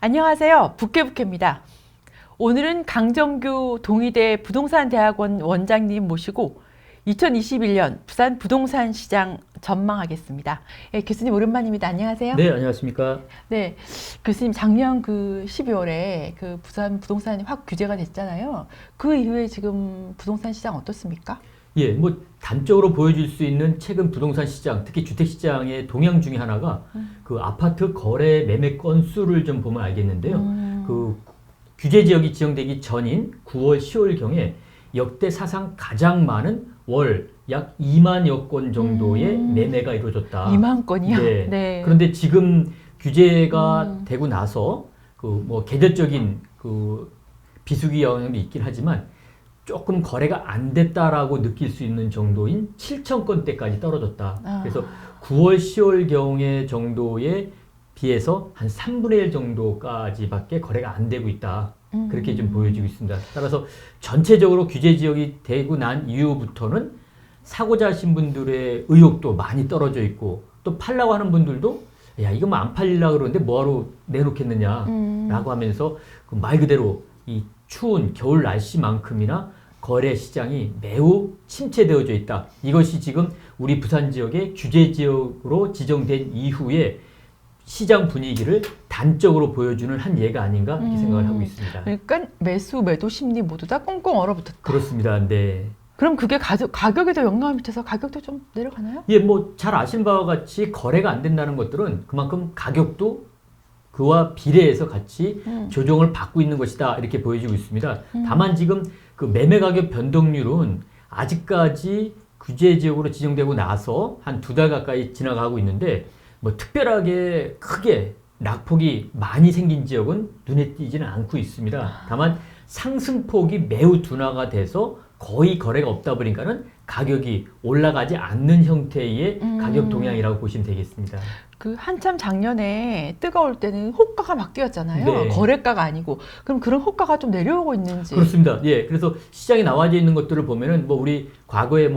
안녕하세요. 부캐부캐입니다. 오늘은 강정규 동의대 부동산대학원 원장님 모시고 2021년 부산 부동산 시장 전망하겠습니다. 예, 교수님 오랜만입니다. 안녕하세요. 네, 안녕하십니까. 네, 교수님 작년 12월에 부산 부동산이 확 규제가 됐잖아요. 그 이후에 지금 부동산 시장 어떻습니까? 예, 뭐 단적으로 보여줄 수 있는 최근 부동산 시장, 특히 주택 시장의 동향 중에 하나가 그 아파트 거래 매매 건수를 좀 보면 알겠는데요. 그 규제 지역이 지정되기 전인 9월, 10월 경에 역대 사상 가장 많은 월 약 2만여 건 정도의 매매가 이루어졌다. 2만 건이요? 네. 네. 그런데 지금 규제가 되고 나서 그 뭐 계절적인 그 비수기 영향도 있긴 하지만 조금 거래가 안 됐다라고 느낄 수 있는 정도인 7천 건대까지 떨어졌다. 그래서 9월, 10월 경에 정도에 비해서 한 3분의 1 정도까지밖에 거래가 안 되고 있다. 그렇게 좀 보여지고 있습니다. 따라서 전체적으로 규제 지역이 되고 난 이후부터는 사고자 하신 분들의 의욕도 많이 떨어져 있고 또 팔라고 하는 분들도 야, 이거 뭐 안 팔리려고 그러는데 뭐하러 내놓겠느냐라고 하면서 그 말 그대로 이 추운 겨울 날씨만큼이나 거래 시장이 매우 침체되어져 있다. 이것이 지금 우리 부산 지역의 규제 지역으로 지정된 이후에 시장 분위기를 단적으로 보여주는 한 예가 아닌가 이렇게 생각을 하고 있습니다. 그러니까 매수, 매도 심리 모두 다 꽁꽁 얼어붙었다. 그렇습니다. 네. 그럼 그게 가격에도 영향을 미쳐서 가격도 좀 내려가나요? 예, 뭐 잘 아신 바와 같이 거래가 안 된다는 것들은 그만큼 가격도 그와 비례해서 같이 조정을 받고 있는 것이다 이렇게 보여지고 있습니다. 다만 지금 그 매매 가격 변동률은 아직까지 규제 지역으로 지정되고 나서 한 2달 가까이 지나가고 있는데 뭐 특별하게 크게 낙폭이 많이 생긴 지역은 눈에 띄지는 않고 있습니다. 다만 상승폭이 매우 둔화가 돼서 거의 거래가 없다 보니까는 가격이 올라가지 않는 형태의 가격 동향이라고 보시면 되겠습니다. 한참 작년에 뜨거울 때는 호가가 막 뛰었잖아요. 네. 거래가가 아니고. 그럼 그런 호가가 좀 내려오고 있는지. 그렇습니다. 예, 그래서 시장에 나와져 있는 것들을 보면은 뭐 우리 과거에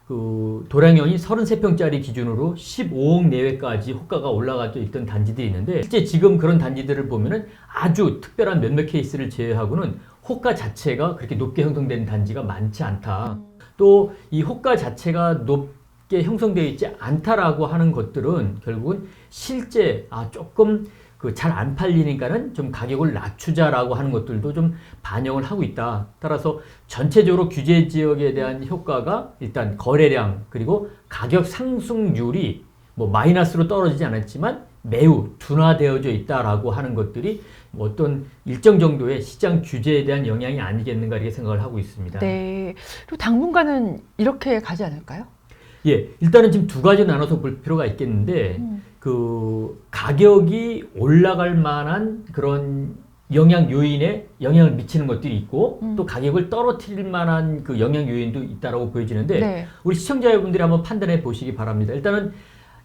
그 도량현이 33평짜리 기준으로 15억 내외까지 호가가 올라가져 있던 단지들이 있는데 실제 지금 그런 단지들을 보면은 아주 특별한 몇몇 케이스를 제외하고는 호가 자체가 그렇게 높게 형성된 단지가 많지 않다. 또 이 호가 자체가 높게 형성되어 있지 않다라고 하는 것들은 결국은 실제 조금 그 잘 안 팔리니까는 좀 가격을 낮추자라고 하는 것들도 좀 반영을 하고 있다. 따라서 전체적으로 규제 지역에 대한 효과가 일단 거래량 그리고 가격 상승률이 뭐 마이너스로 떨어지지 않았지만 매우 둔화되어져 있다라고 하는 것들이 뭐 어떤 일정 정도의 시장 규제에 대한 영향이 아니겠는가 이렇게 생각을 하고 있습니다. 네. 그리고 당분간은 이렇게 가지 않을까요? 예, 일단은 지금 두 가지 나눠서 볼 필요가 있겠는데 그 가격이 올라갈 만한 그런 영향 요인에 영향을 미치는 것들이 있고 또 가격을 떨어뜨릴 만한 그 영향 요인도 있다라고 보여지는데 네. 우리 시청자 여러분들이 한번 판단해 보시기 바랍니다. 일단은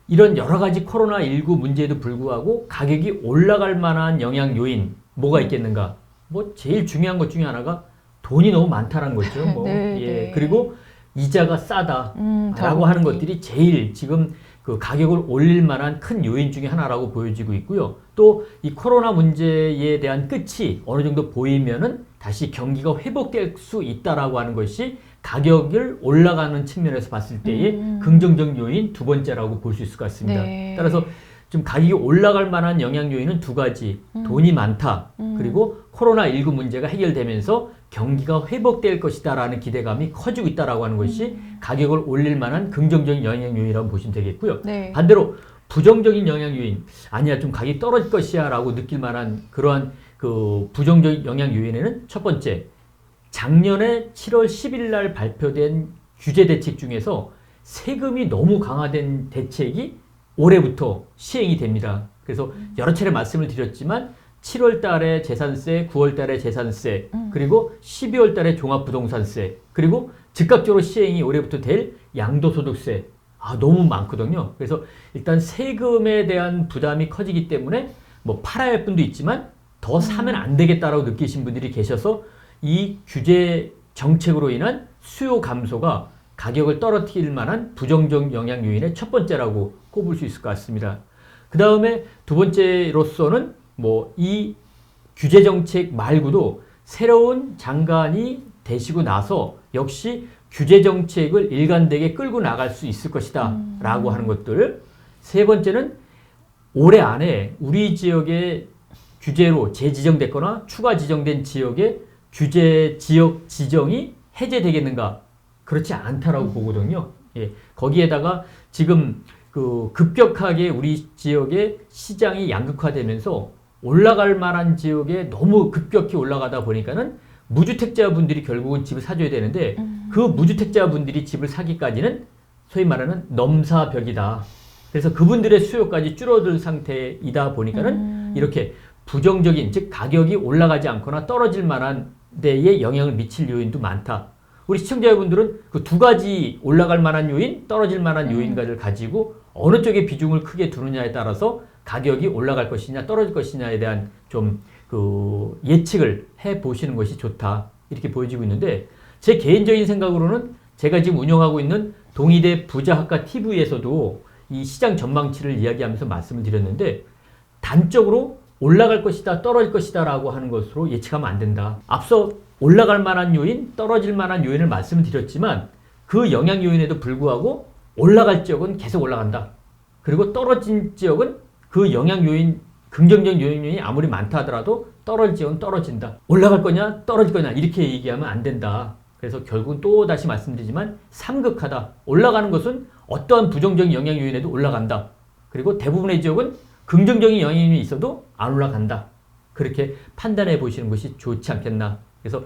이런 여러 가지 코로나19 문제에도 불구하고 가격이 올라갈 만한 영향 요인 뭐가 있겠는가? 뭐 제일 중요한 것 중에 하나가 돈이 너무 많다는 거죠. 뭐 네, 예. 네. 그리고 이자가 싸다라고 저금리. 하는 것들이 제일 지금 그 가격을 올릴 만한 큰 요인 중에 하나라고 보여지고 있고요. 또 이 코로나 문제에 대한 끝이 어느 정도 보이면은 다시 경기가 회복될 수 있다라고 하는 것이 가격을 올라가는 측면에서 봤을 때의 긍정적 요인 두 번째라고 볼 수 있을 것 같습니다. 네. 따라서 좀 가격이 올라갈 만한 영향 요인은 두 가지. 돈이 많다. 그리고 코로나19 문제가 해결되면서 경기가 회복될 것이다라는 기대감이 커지고 있다라고 하는 것이 가격을 올릴 만한 긍정적인 영향 요인이라고 보시면 되겠고요. 네. 반대로 부정적인 영향 요인, 아니야 좀 가격이 떨어질 것이야라고 느낄 만한 그러한 그 부정적인 영향 요인에는 첫 번째, 작년에 7월 10일 날 발표된 규제 대책 중에서 세금이 너무 강화된 대책이 올해부터 시행이 됩니다. 그래서 여러 차례 말씀을 드렸지만 7월 달에 재산세, 9월 달에 재산세, 그리고 12월 달에 종합부동산세, 그리고 즉각적으로 시행이 올해부터 될 양도소득세. 너무 많거든요. 그래서 일단 세금에 대한 부담이 커지기 때문에 뭐 팔아야 할 분도 있지만 더 사면 안 되겠다라고 느끼신 분들이 계셔서 이 규제 정책으로 인한 수요 감소가 가격을 떨어뜨릴 만한 부정적 영향 요인의 첫 번째라고 꼽을 수 있을 것 같습니다. 그 다음에 두 번째로서는 뭐 이 규제 정책 말고도 새로운 장관이 되시고 나서 역시 규제 정책을 일관되게 끌고 나갈 수 있을 것이다 라고 하는 것들. 세 번째는 올해 안에 우리 지역의 규제로 재지정됐거나 추가 지정된 지역의 규제 지역 지정이 해제되겠는가? 그렇지 않다라고 보거든요. 예, 거기에다가 지금 그 급격하게 우리 지역의 시장이 양극화되면서 올라갈 만한 지역에 너무 급격히 올라가다 보니까는 무주택자분들이 결국은 집을 사줘야 되는데 그 무주택자분들이 집을 사기까지는 소위 말하는 넘사벽이다. 그래서 그분들의 수요까지 줄어들 상태이다 보니까는 이렇게 부정적인, 즉 가격이 올라가지 않거나 떨어질 만한 데에 영향을 미칠 요인도 많다. 우리 시청자분들은 그 두 가지 올라갈 만한 요인, 떨어질 만한 요인을 가지고 어느 쪽에 비중을 크게 두느냐에 따라서 가격이 올라갈 것이냐 떨어질 것이냐에 대한 좀 그 예측을 해 보시는 것이 좋다. 이렇게 보여지고 있는데 제 개인적인 생각으로는 제가 지금 운영하고 있는 동의대 부자학과 TV에서도 이 시장 전망치를 이야기하면서 말씀을 드렸는데 단적으로 올라갈 것이다, 떨어질 것이다 라고 하는 것으로 예측하면 안 된다. 앞서 올라갈 만한 요인, 떨어질 만한 요인을 말씀을 드렸지만 그 영향 요인에도 불구하고 올라갈 지역은 계속 올라간다. 그리고 떨어진 지역은 그 영향 요인, 긍정적 요인이 아무리 많다 하더라도 떨어질 지역은 떨어진다. 올라갈 거냐, 떨어질 거냐 이렇게 얘기하면 안 된다. 그래서 결국은 또 다시 말씀드리지만 삼극하다. 올라가는 것은 어떠한 부정적인 영향 요인에도 올라간다. 그리고 대부분의 지역은 긍정적인 영향이 있어도 안 올라간다. 그렇게 판단해 보시는 것이 좋지 않겠나. 그래서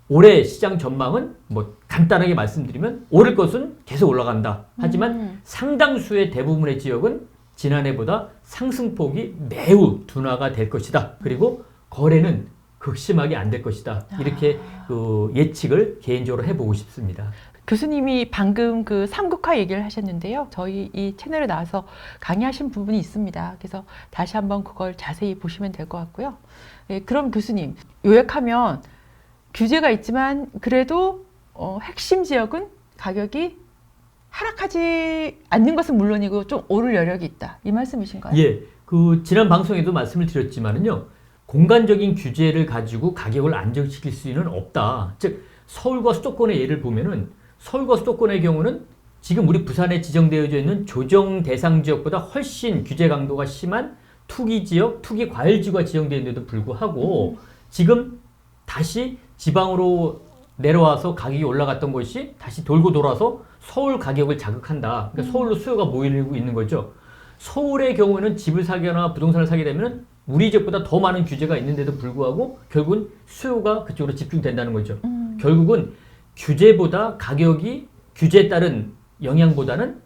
올해 시장 전망은 뭐 간단하게 말씀드리면 오를 것은 계속 올라간다. 하지만 상당수의 대부분의 지역은 지난해보다 상승폭이 매우 둔화가 될 것이다. 그리고 거래는 극심하게 안 될 것이다. 이렇게 그 예측을 개인적으로 해보고 싶습니다. 교수님이 방금 그 삼국화 얘기를 하셨는데요. 저희 이 채널에 나와서 강의하신 부분이 있습니다. 그래서 다시 한번 그걸 자세히 보시면 될 것 같고요. 예, 그럼 교수님, 요약하면 규제가 있지만 그래도 핵심 지역은 가격이 하락하지 않는 것은 물론이고 좀 오를 여력이 있다. 이 말씀이신가요? 예, 그 지난 방송에도 말씀을 드렸지만은요. 공간적인 규제를 가지고 가격을 안정시킬 수는 없다. 즉 서울과 수도권의 예를 보면은 서울과 수도권의 경우는 지금 우리 부산에 지정되어져 있는 조정 대상 지역보다 훨씬 규제 강도가 심한 투기 지역, 투기 과열 지구가 지정되어 있는데도 불구하고 지금 다시 지방으로 내려와서 가격이 올라갔던 것이 다시 돌고 돌아서 서울 가격을 자극한다. 그러니까 서울로 수요가 모이고 있는 거죠. 서울의 경우에는 집을 사거나 부동산을 사게 되면 우리 지역보다 더 많은 규제가 있는데도 불구하고 결국은 수요가 그쪽으로 집중된다는 거죠. 결국은 규제보다 가격이 규제에 따른 영향보다는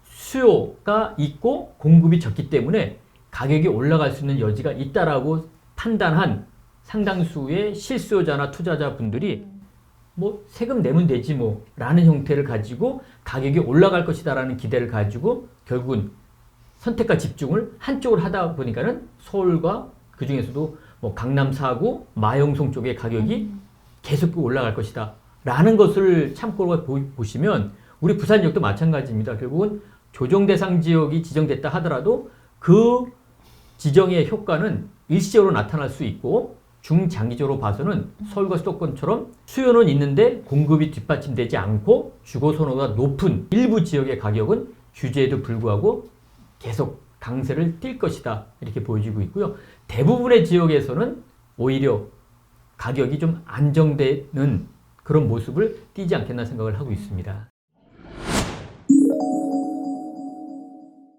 수요가 있고 공급이 적기 때문에 가격이 올라갈 수 있는 여지가 있다라고 판단한 상당수의 실수요자나 투자자분들이 뭐 세금 내면 되지 뭐 라는 형태를 가지고 가격이 올라갈 것이다 라는 기대를 가지고 결국은 선택과 집중을 한쪽으로 하다 보니까는 서울과 그 중에서도 뭐 강남 4구, 마영송 쪽의 가격이 계속 올라갈 것이다 라는 것을 참고로 보시면 우리 부산 지역도 마찬가지입니다. 결국은 조정 대상 지역이 지정됐다 하더라도 그 지정의 효과는 일시적으로 나타날 수 있고 중장기적으로 봐서는 서울과 수도권처럼 수요는 있는데 공급이 뒷받침되지 않고 주거 선호가 높은 일부 지역의 가격은 규제에도 불구하고 계속 강세를 띌 것이다. 이렇게 보여지고 있고요. 대부분의 지역에서는 오히려 가격이 좀 안정되는 그런 모습을 띠지 않겠나 생각을 하고 있습니다.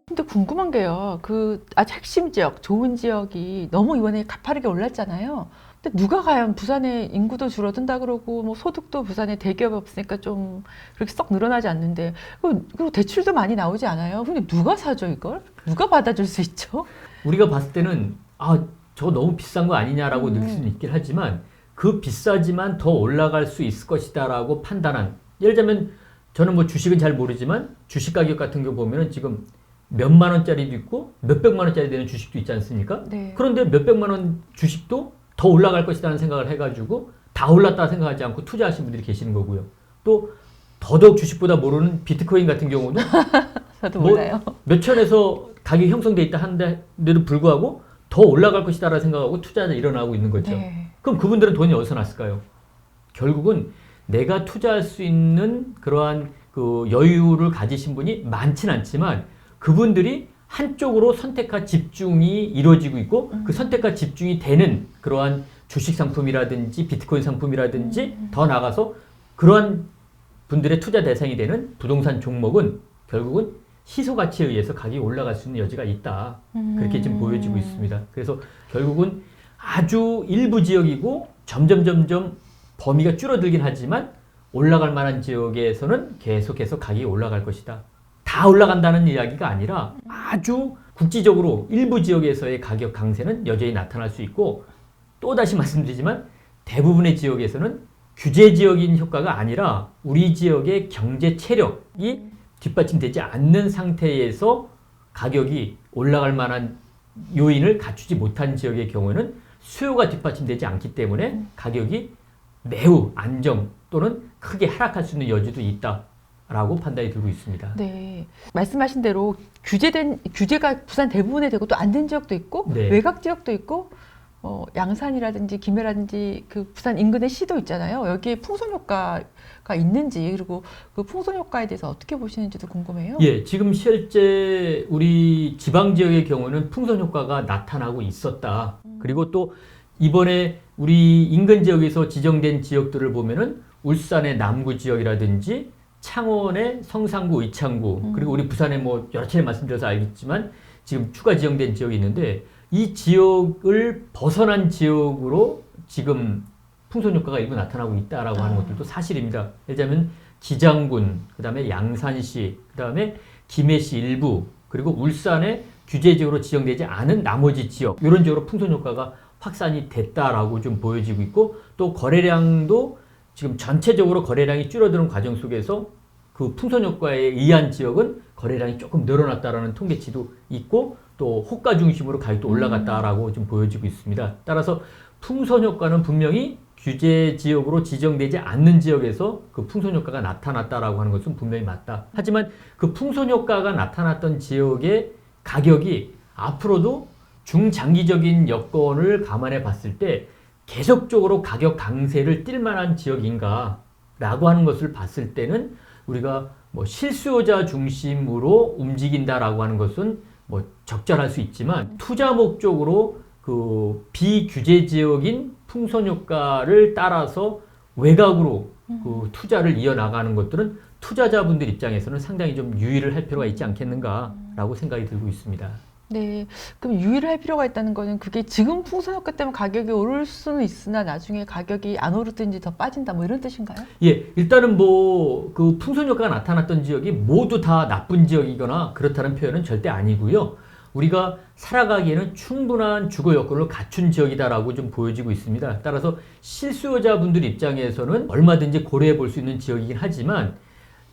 근데 궁금한 게요. 그 아주 핵심 지역, 좋은 지역이 너무 이번에 가파르게 올랐잖아요. 근데 누가 과연 부산의 인구도 줄어든다 그러고 뭐 소득도 부산에 대기업이 없으니까 좀 그렇게 썩 늘어나지 않는데 그리고 대출도 많이 나오지 않아요. 근데 누가 사죠 이걸? 누가 받아줄 수 있죠? 우리가 봤을 때는 저거 너무 비싼 거 아니냐라고 느낄 수는 있긴 하지만 그 비싸지만 더 올라갈 수 있을 것이다라고 판단한 예를 들면 저는 뭐 주식은 잘 모르지만 주식 가격 같은 거 보면은 지금 몇만 원짜리도 있고 몇백만 원짜리 되는 주식도 있지 않습니까? 네. 그런데 몇백만 원 주식도 더 올라갈 것이라는 생각을 해가지고 다 올랐다 생각하지 않고 투자하신 분들이 계시는 거고요. 또 더더욱 주식보다 모르는 비트코인 같은 경우도 저도 몰라요. 몇 천에서 가격이 형성돼 있다 하는데도 불구하고 더 올라갈 것이다라고 생각하고 투자가 일어나고 있는 거죠. 네. 그럼 그분들은 돈이 어디서 났을까요? 결국은 내가 투자할 수 있는 그러한 그 여유를 가지신 분이 많진 않지만 그분들이 한쪽으로 선택과 집중이 이루어지고 있고 그 선택과 집중이 되는 그러한 주식 상품이라든지 비트코인 상품이라든지 더 나아가서 그러한 분들의 투자 대상이 되는 부동산 종목은 결국은 희소 가치에 의해서 가격이 올라갈 수 있는 여지가 있다. 그렇게 지금 보여지고 있습니다. 그래서 결국은 아주 일부 지역이고 점점 범위가 줄어들긴 하지만 올라갈 만한 지역에서는 계속해서 가격이 올라갈 것이다. 다 올라간다는 이야기가 아니라 아주 국지적으로 일부 지역에서의 가격 강세는 여전히 나타날 수 있고 또다시 말씀드리지만 대부분의 지역에서는 규제 지역인 효과가 아니라 우리 지역의 경제 체력이 뒷받침되지 않는 상태에서 가격이 올라갈 만한 요인을 갖추지 못한 지역의 경우에는 수요가 뒷받침되지 않기 때문에 가격이 매우 안정 또는 크게 하락할 수 있는 여지도 있다라고 판단이 들고 있습니다. 네, 말씀하신 대로 규제가 부산 대부분에 되고 또 안 된 지역도 있고 네. 외곽 지역도 있고 양산이라든지 김해라든지 그 부산 인근의 시도 있잖아요. 여기에 풍선 효과가 있는지 그리고 그 풍선 효과에 대해서 어떻게 보시는지도 궁금해요. 예, 지금 실제 우리 지방 지역의 경우는 풍선 효과가 나타나고 있었다. 그리고 또 이번에 우리 인근 지역에서 지정된 지역들을 보면은 울산의 남구 지역이라든지 창원의 성산구, 의창구 그리고 우리 부산에 뭐 여러 차례 말씀드려서 알겠지만 지금 추가 지정된 지역이 있는데 이 지역을 벗어난 지역으로 지금 풍선 효과가 일부 나타나고 있다라고 하는 것들도 사실입니다. 예를 들자면 기장군, 그다음에 양산시, 그다음에 김해시 일부 그리고 울산의 규제 지역으로 지정되지 않은 나머지 지역 이런 지역으로 풍선 효과가 확산이 됐다라고 좀 보여지고 있고 또 거래량도 지금 전체적으로 거래량이 줄어드는 과정 속에서 그 풍선 효과에 의한 지역은 거래량이 조금 늘어났다라는 통계치도 있고 또 호가 중심으로 가격도 올라갔다라고 좀 보여지고 있습니다. 따라서 풍선 효과는 분명히 규제 지역으로 지정되지 않는 지역에서 그 풍선 효과가 나타났다라고 하는 것은 분명히 맞다. 하지만 그 풍선 효과가 나타났던 지역의 가격이 앞으로도 중장기적인 여건을 감안해 봤을 때 계속적으로 가격 강세를 띌 만한 지역인가 라고 하는 것을 봤을 때는 우리가 뭐 실수요자 중심으로 움직인다라고 하는 것은 뭐 적절할 수 있지만 투자 목적으로 그 비규제 지역인 풍선 효과를 따라서 외곽으로 그 투자를 이어나가는 것들은 투자자분들 입장에서는 상당히 좀 유의를 할 필요가 있지 않겠는가라고 생각이 들고 있습니다. 네, 그럼 유의를 할 필요가 있다는 거는 그게 지금 풍선 효과 때문에 가격이 오를 수는 있으나 나중에 가격이 안 오르든지 더 빠진다 뭐 이런 뜻인가요? 예, 일단은 뭐 그 풍선 효과가 나타났던 지역이 모두 다 나쁜 지역이거나 그렇다는 표현은 절대 아니고요. 우리가 살아가기에는 충분한 주거 여건을 갖춘 지역이다라고 좀 보여지고 있습니다. 따라서 실수요자분들 입장에서는 얼마든지 고려해 볼 수 있는 지역이긴 하지만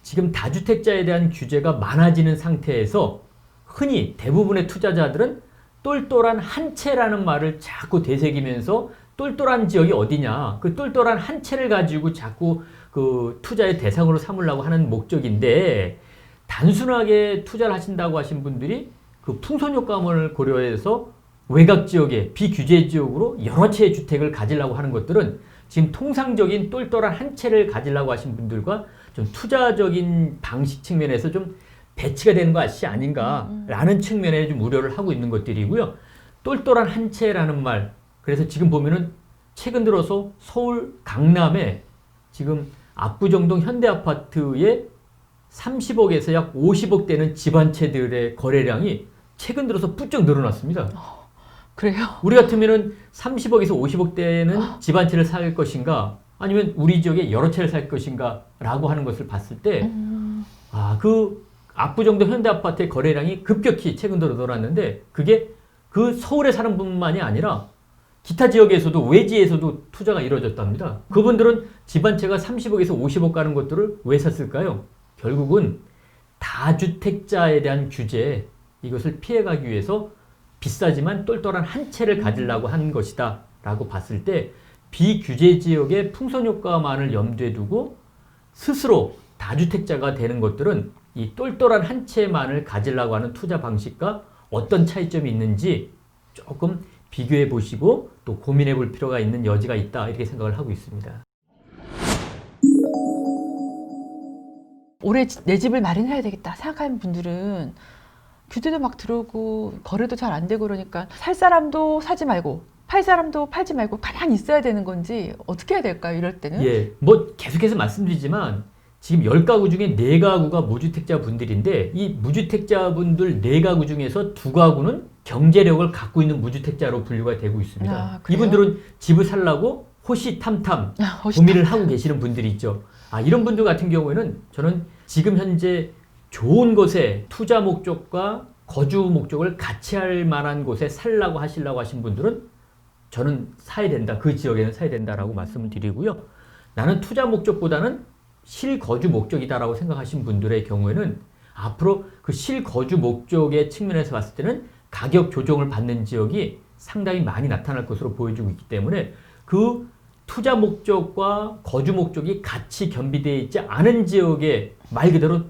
지금 다주택자에 대한 규제가 많아지는 상태에서 흔히 대부분의 투자자들은 똘똘한 한 채라는 말을 자꾸 되새기면서 똘똘한 지역이 어디냐, 그 똘똘한 한 채를 가지고 자꾸 그 투자의 대상으로 삼으려고 하는 목적인데 단순하게 투자를 하신다고 하신 분들이 그 풍선 효과를 고려해서 외곽 지역에 비규제 지역으로 여러 채의 주택을 가지려고 하는 것들은 지금 통상적인 똘똘한 한 채를 가지려고 하신 분들과 좀 투자적인 방식 측면에서 좀 배치가 되는 것이 아닌가라는 측면에 좀 우려를 하고 있는 것들이고요. 똘똘한 한 채라는 말. 그래서 지금 보면은 최근 들어서 서울 강남에 지금 압구정동 현대아파트에 30억에서 약 50억 되는 집 한 채들의 거래량이 최근 들어서 부쩍 늘어났습니다. 그래요? 우리 같으면은 30억에서 50억 되는 집 한 채를 살 것인가 아니면 우리 지역에 여러 채를 살 것인가 라고 하는 것을 봤을 때 그 압구정동 현대아파트의 거래량이 급격히 최근 들어 늘어났는데 그게 그 서울에 사는 분만이 아니라 기타 지역에서도 외지에서도 투자가 이루어졌답니다. 그분들은 집 한 채가 30억에서 50억 가는 것들을 왜 샀을까요? 결국은 다주택자에 대한 규제 이것을 피해가기 위해서 비싸지만 똘똘한 한 채를 가지려고 한 것이다 라고 봤을 때 비규제 지역의 풍선 효과만을 염두에 두고 스스로 다주택자가 되는 것들은 이 똘똘한 한 채만을 가지려고 하는 투자 방식과 어떤 차이점이 있는지 조금 비교해 보시고 또 고민해 볼 필요가 있는 여지가 있다 이렇게 생각을 하고 있습니다. 올해 내 집을 마련해야 되겠다 생각하는 분들은 규제도 막 들어오고 거래도 잘 안 되고 그러니까 살 사람도 사지 말고 팔 사람도 팔지 말고 가만히 있어야 되는 건지 어떻게 해야 될까요? 이럴 때는? 예, 뭐 계속해서 말씀드리지만 지금 10가구 중에 4가구가 무주택자 분들인데 이 무주택자 분들 4가구 중에서 2가구는 경제력을 갖고 있는 무주택자로 분류가 되고 있습니다. 아, 그래요? 이분들은 집을 살라고 호시탐탐 호시탐탐. 고민을 하고 계시는 분들이 있죠. 이런 분들 같은 경우에는 저는 지금 현재 좋은 곳에 투자 목적과 거주 목적을 같이 할 만한 곳에 살라고 하시려고 하신 분들은 저는 사야 된다. 그 지역에는 사야 된다라고 말씀을 드리고요. 나는 투자 목적보다는 실거주 목적이다라고 생각하신 분들의 경우에는 앞으로 그 실거주 목적의 측면에서 봤을 때는 가격 조정을 받는 지역이 상당히 많이 나타날 것으로 보여지고 있기 때문에 그 투자 목적과 거주 목적이 같이 겸비되어 있지 않은 지역에 말 그대로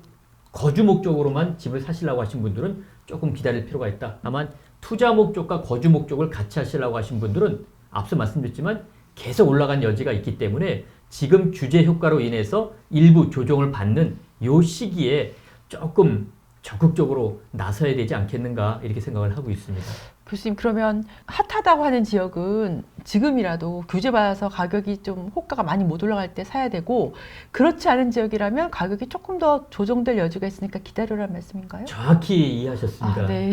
거주 목적으로만 집을 사시려고 하신 분들은 조금 기다릴 필요가 있다. 다만 투자 목적과 거주 목적을 같이 하시려고 하신 분들은 앞서 말씀드렸지만 계속 올라간 여지가 있기 때문에 지금 규제 효과로 인해서 일부 조정을 받는 요 시기에 조금 적극적으로 나서야 되지 않겠는가 이렇게 생각을 하고 있습니다. 교수님 그러면 핫하다고 하는 지역은 지금이라도 규제 받아서 가격이 좀 호가가 많이 못 올라갈 때 사야 되고 그렇지 않은 지역이라면 가격이 조금 더 조정될 여지가 있으니까 기다려라는 말씀인가요? 정확히 이해하셨습니다. 네.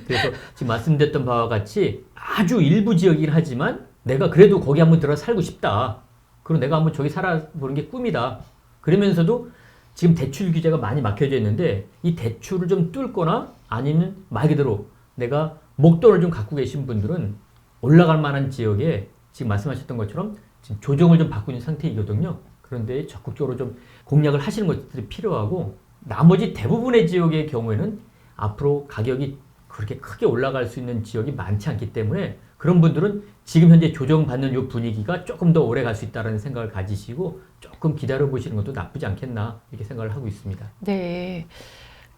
그래서 지금 말씀드렸던 바와 같이 아주 일부 지역이긴 하지만 내가 그래도 거기 한번 들어 살고 싶다. 그리고 내가 한번 저기 살아보는 게 꿈이다. 그러면서도 지금 대출 규제가 많이 막혀져 있는데 이 대출을 좀 뚫거나 아니면 말 그대로 내가 목돈을 좀 갖고 계신 분들은 올라갈 만한 지역에 지금 말씀하셨던 것처럼 지금 조정을 좀 받고 있는 상태이거든요. 그런데 적극적으로 좀 공략을 하시는 것들이 필요하고 나머지 대부분의 지역의 경우에는 앞으로 가격이 그렇게 크게 올라갈 수 있는 지역이 많지 않기 때문에 그런 분들은 지금 현재 조정받는 이 분위기가 조금 더 오래 갈 수 있다는 생각을 가지시고 조금 기다려 보시는 것도 나쁘지 않겠나 이렇게 생각을 하고 있습니다. 네.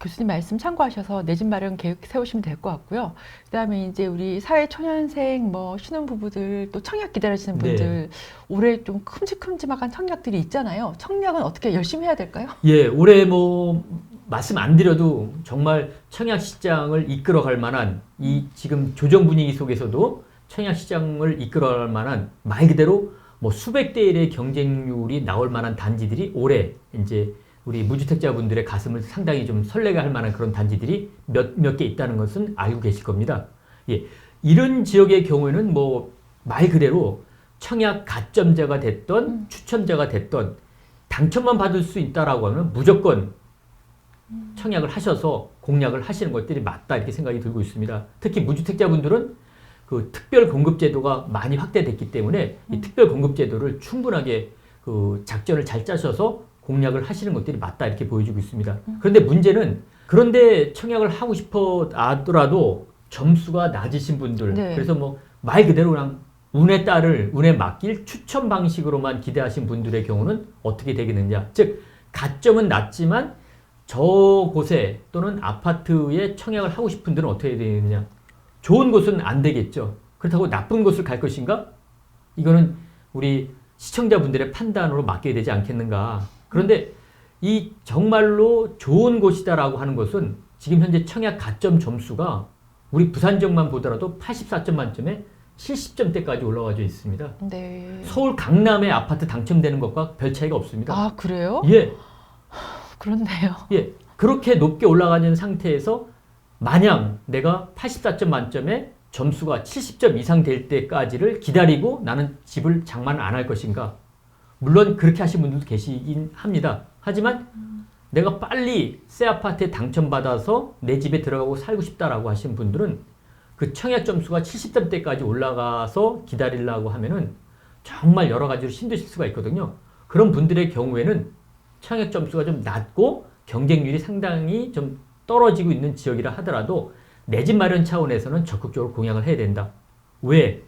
교수님 말씀 참고하셔서 내 집 마련 계획 세우시면 될 것 같고요. 그다음에 이제 우리 사회 초년생 뭐 신혼부부들 또 청약 기다리시는 분들 올해 좀 큼직큼직한 청약들이 있잖아요. 청약은 어떻게 열심히 해야 될까요? 예, 올해 뭐 말씀 안 드려도 정말 청약 시장을 이끌어갈 만한 이 지금 조정 분위기 속에서도 청약 시장을 이끌어갈 만한 말 그대로 뭐 수백 대 1의 경쟁률이 나올 만한 단지들이 올해 이제 우리 무주택자분들의 가슴을 상당히 좀 설레게 할 만한 그런 단지들이 몇 개 있다는 것은 알고 계실 겁니다. 예, 이런 지역의 경우에는 뭐 말 그대로 청약 가점자가 됐던 추첨자가 됐던 당첨만 받을 수 있다라고 하면 무조건 청약을 하셔서 공략을 하시는 것들이 맞다 이렇게 생각이 들고 있습니다. 특히 무주택자분들은 그 특별 공급 제도가 많이 확대됐기 때문에 이 특별 공급 제도를 충분하게 그 작전을 잘 짜셔서 공략을 하시는 것들이 맞다 이렇게 보여지고 있습니다. 그런데 문제는 그런데 청약을 하고 싶어 하더라도 점수가 낮으신 분들 네. 그래서 뭐 말 그대로 그냥 운에 맡길 추천 방식으로만 기대하신 분들의 경우는 어떻게 되겠느냐. 즉 가점은 낮지만 저곳에 또는 아파트에 청약을 하고 싶은 분들은 어떻게 되느냐. 좋은 곳은 안 되겠죠. 그렇다고 나쁜 곳을 갈 것인가? 이거는 우리 시청자분들의 판단으로 맡겨야 되지 않겠는가. 그런데 이 정말로 좋은 곳이다라고 하는 것은 지금 현재 청약 가점 점수가 우리 부산 지역만 보더라도 84점 만점에 70점대까지 올라와져 있습니다. 네. 서울 강남의 아파트 당첨되는 것과 별 차이가 없습니다. 아, 그래요? 예, 그렇네요. 예. 그렇게 높게 올라가는 상태에서 마냥 내가 84점 만점에 점수가 70점 이상 될 때까지를 기다리고 나는 집을 장만을 안 할 것인가? 물론 그렇게 하신 분들도 계시긴 합니다. 하지만 내가 빨리 새 아파트에 당첨받아서 내 집에 들어가고 살고 싶다라고 하신 분들은 그 청약 점수가 70점대까지 올라가서 기다리려고 하면은 정말 여러 가지로 힘드실 수가 있거든요. 그런 분들의 경우에는 청약 점수가 좀 낮고 경쟁률이 상당히 좀 떨어지고 있는 지역이라 하더라도 내 집 마련 차원에서는 적극적으로 공약을 해야 된다. 왜?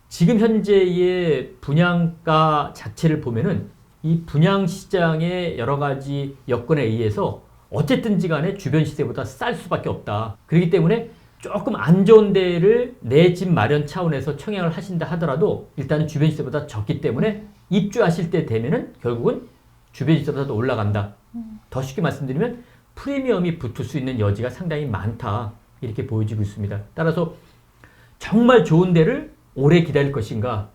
지금 현재의 분양가 자체를 보면은 이 분양시장의 여러 가지 여건에 의해서 어쨌든지 간에 주변 시세보다 쌀 수밖에 없다. 그렇기 때문에 조금 안 좋은 데를 내 집 마련 차원에서 청약을 하신다 하더라도 일단은 주변 시세보다 적기 때문에 입주하실 때 되면은 결국은 주변 시세보다 더 올라간다. 더 쉽게 말씀드리면 프리미엄이 붙을 수 있는 여지가 상당히 많다. 이렇게 보여지고 있습니다. 따라서 정말 좋은 데를 오래 기다릴 것인가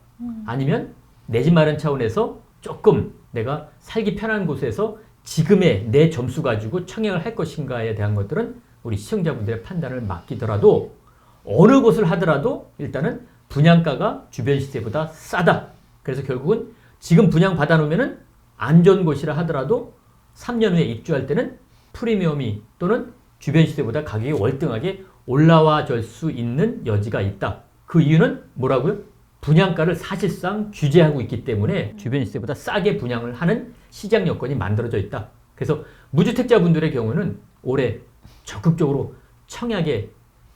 아니면 내 집 마련 차원에서 조금 내가 살기 편한 곳에서 지금의 내 점수 가지고 청약을 할 것인가에 대한 것들은 우리 시청자분들의 판단을 맡기더라도 어느 곳을 하더라도 일단은 분양가가 주변 시세보다 싸다. 그래서 결국은 지금 분양 받아놓으면은 안 좋은 곳이라 하더라도 3년 후에 입주할 때는 프리미엄이 또는 주변 시세보다 가격이 월등하게 올라와 줄 수 있는 여지가 있다. 그 이유는 뭐라고요? 분양가를 사실상 규제하고 있기 때문에 주변 시세보다 싸게 분양을 하는 시장 여건이 만들어져 있다. 그래서 무주택자분들의 경우는 올해 적극적으로 청약에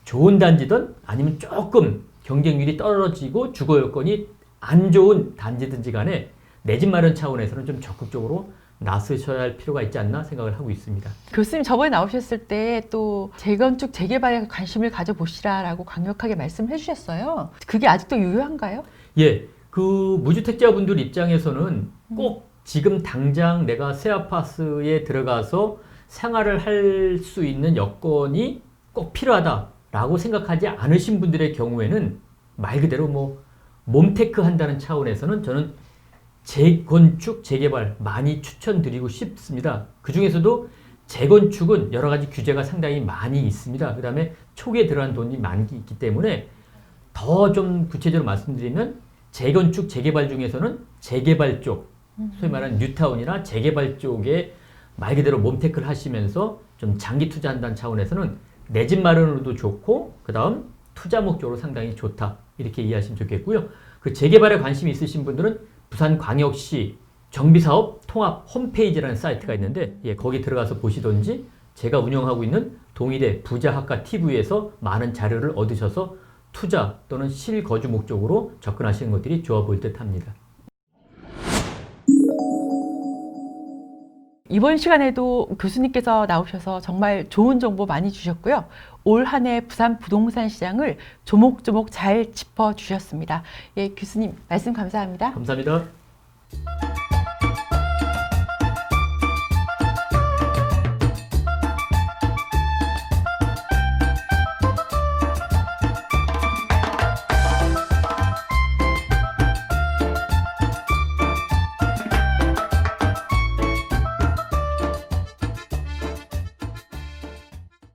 좋은 단지든 아니면 조금 경쟁률이 떨어지고 주거 여건이 안 좋은 단지든지 간에 내 집 마련 차원에서는 좀 적극적으로 나서셔야 할 필요가 있지 않나 생각을 하고 있습니다. 교수님 저번에 나오셨을 때 또 재건축, 재개발에 관심을 가져보시라라고 강력하게 말씀해 주셨어요. 그게 아직도 유효한가요? 예, 그 무주택자분들 입장에서는 꼭 지금 당장 내가 새 아파트에 들어가서 생활을 할 수 있는 여건이 꼭 필요하다라고 생각하지 않으신 분들의 경우에는 말 그대로 뭐 몸테크 한다는 차원에서는 저는 재건축, 재개발 많이 추천드리고 싶습니다. 그 중에서도 재건축은 여러 가지 규제가 상당히 많이 있습니다. 그 다음에 초기에 들어간 돈이 많이 있기 때문에 더 좀 구체적으로 말씀드리면 재건축, 재개발 중에서는 재개발 쪽, 소위 말하는 뉴타운이나 재개발 쪽에 말 그대로 몸테크를 하시면서 좀 장기 투자한다는 차원에서는 내 집 마련으로도 좋고 그 다음 투자 목적으로 상당히 좋다. 이렇게 이해하시면 좋겠고요. 그 재개발에 관심이 있으신 분들은 부산광역시 정비사업 통합 홈페이지라는 사이트가 있는데 거기 들어가서 보시던지 제가 운영하고 있는 동일의 부자학과 TV에서 많은 자료를 얻으셔서 투자 또는 실거주 목적으로 접근하시는 것들이 좋아 보일 듯 합니다. 이번 시간에도 교수님께서 나오셔서 정말 좋은 정보 많이 주셨고요. 올 한 해 부산 부동산 시장을 조목조목 잘 짚어주셨습니다. 예, 교수님 말씀 감사합니다. 감사합니다.